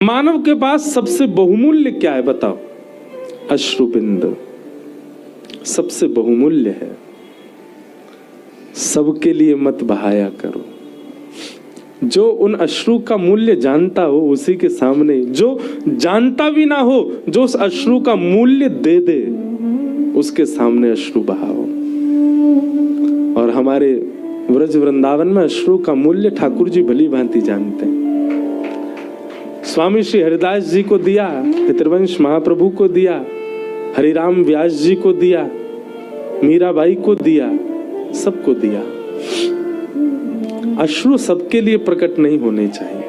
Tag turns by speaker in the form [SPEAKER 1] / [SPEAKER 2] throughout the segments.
[SPEAKER 1] मानव के पास सबसे बहुमूल्य क्या है बताओ? अश्रुबिंद सबसे बहुमूल्य है। सबके लिए मत बहाया करो। जो उन अश्रु का मूल्य जानता हो उसी के सामने, जो जानता भी ना हो, जो उस अश्रु का मूल्य दे दे, उसके सामने अश्रु बहाओ। और हमारे व्रज वृंदावन में अश्रु का मूल्य ठाकुर जी भली भांति जानते हैं। स्वामी श्री हरिदास जी को दिया, पितृवंश महाप्रभु को दिया, हरिराम व्यास जी को दिया, मीराबाई को दिया, सबको दिया। अश्रु सबके लिए प्रकट नहीं होने चाहिए।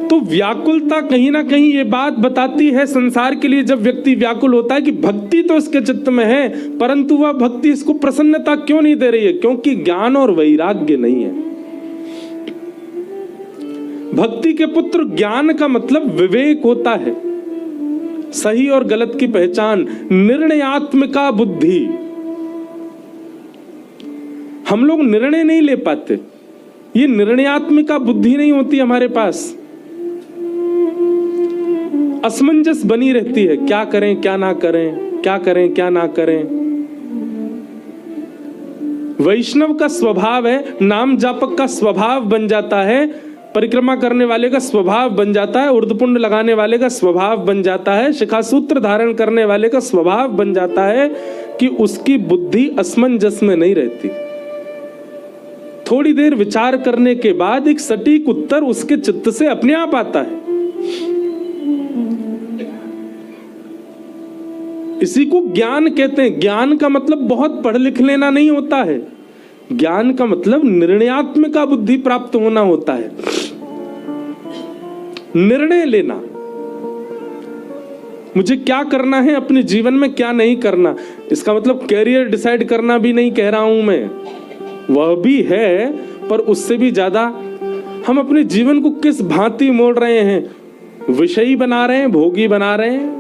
[SPEAKER 1] तो व्याकुलता कहीं ना कहीं ये बात बताती है संसार के लिए, जब व्यक्ति व्याकुल होता है कि भक्ति तो इसके चित्त में है, परंतु वह भक्ति इसको प्रसन्नता क्यों नहीं दे रही है? क्योंकि ज्ञान और वैराग्य नहीं है। भक्ति के पुत्र ज्ञान का मतलब विवेक होता है, सही और गलत की पहचान, निर्णयात्मिका बुद्धि। हम लोग निर्णय नहीं ले पाते, ये निर्णयात्मिका बुद्धि नहीं होती हमारे पास। असमंजस बनी रहती है, क्या करें क्या ना करें, क्या करें क्या ना करें। वैष्णव का स्वभाव है, नाम जापक का स्वभाव बन जाता है, परिक्रमा करने वाले का स्वभाव बन जाता है, उर्दपुंड लगाने वाले का स्वभाव बन जाता है, शिखासूत्र धारण करने वाले का स्वभाव बन जाता है कि उसकी बुद्धि असमंजस में नहीं रहती। थोड़ी देर विचार करने के बाद एक सटीक उत्तर उसके चित्त से अपने आप आता है। इसी को ज्ञान कहते हैं। ज्ञान का मतलब बहुत पढ़ लिख लेना नहीं होता है, ज्ञान का मतलब निर्णयात्मिका बुद्धि प्राप्त होना होता है। निर्णय लेना, मुझे क्या करना है अपने जीवन में, क्या नहीं करना। इसका मतलब कैरियर डिसाइड करना भी नहीं कह रहा हूं मैं, वह भी है, पर उससे भी ज्यादा हम अपने जीवन को किस भांति मोड़ रहे हैं। विषयी बना रहे हैं, भोगी बना रहे हैं,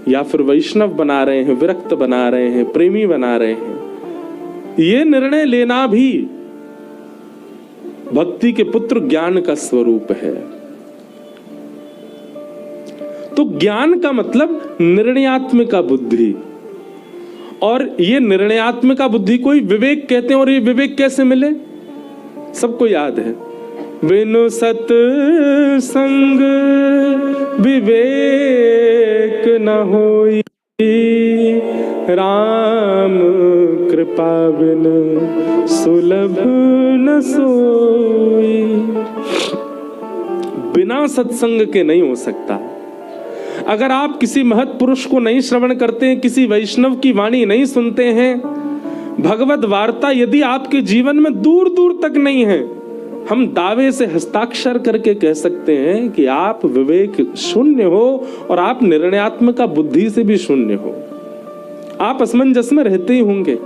[SPEAKER 1] या फिर वैष्णव बना रहे हैं, विरक्त बना रहे हैं, प्रेमी बना रहे हैं। ये निर्णय लेना भी भक्ति के पुत्र ज्ञान का स्वरूप है। तो ज्ञान का मतलब निर्णयात्मिका बुद्धि, और ये निर्णयात्मिका बुद्धि को ही विवेक कहते हैं। और ये विवेक कैसे मिले? सबको याद है, बिनु सत्संग विवेक न होई, राम कृपा बिन सुलभ न सोई। बिना सत्संग के नहीं हो सकता। अगर आप किसी महत् पुरुष को नहीं श्रवण करते हैं, किसी वैष्णव की वाणी नहीं सुनते हैं, भगवत वार्ता यदि आपके जीवन में दूर दूर तक नहीं है, हम दावे से हस्ताक्षर करके कह सकते हैं कि आप विवेक शून्य हो और आप निर्णयात्मिका बुद्धि से भी शून्य हो। आप असमंजस में रहते ही होंगे।